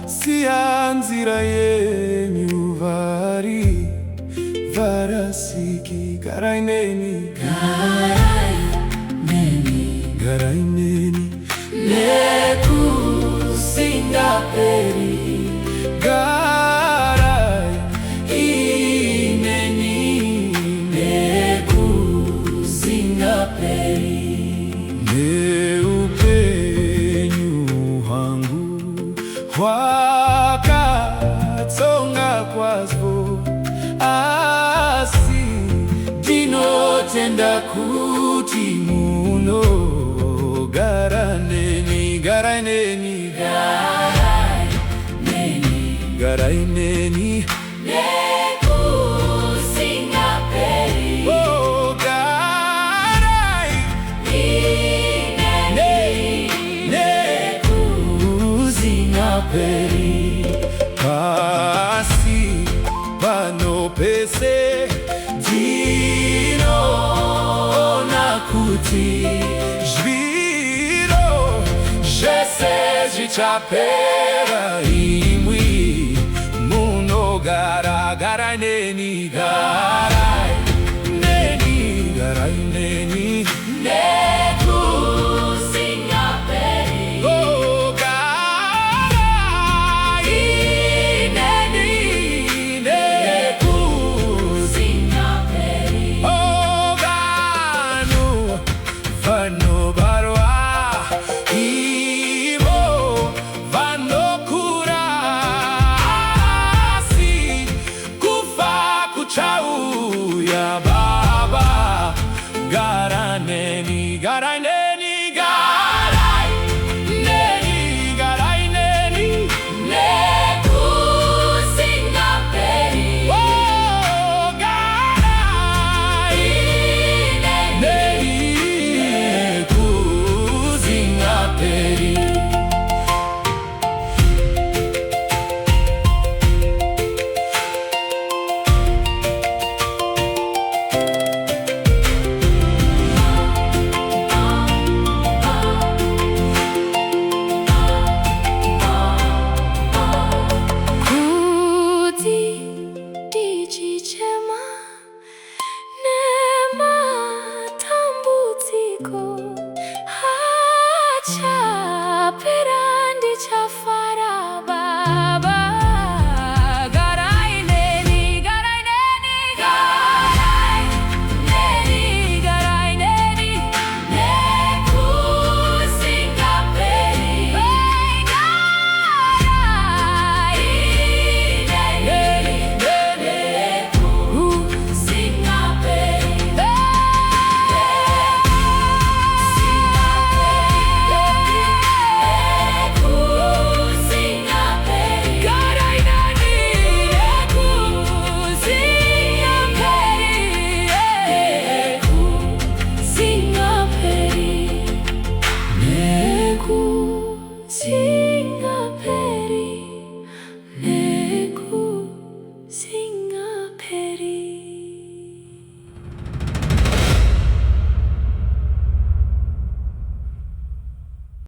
sianzira yenyu varasiki. Garai Neni, Garai Neni, Garai Neni, nekusinga peri. Garai Neni, nekusinga peri. neupenyu hwangu hwakatsonga kwazvo, asi ndinotenda kuti munogara neni. Garai Neni, Garai Neni, Garai Neni, nekusinga peri. oh Garai Neni, nekusinga peri. pasi pano pese ndinoona kuti zviro zvese zvichapera imwi munogara. Garai Neni, Garai Neni, Garai Neni, Nekusinga peri. oh Garai Neni, Nekusinga peri. oh vanhu barwa ivo vanokura, asi kufa kuchauya baba. Garai Neni, Garai Neni, Garai Neni, Garai Neni, Nekusinga peri. oh Garai Neni, kuzinga peri. Kuti tichichema nematambudziko achapera ndichafara baba. Garai Neni, Garai Neni, Garai Neni, Garai Neni, nekusinga peri. Garai Neni, nekusinga peri. See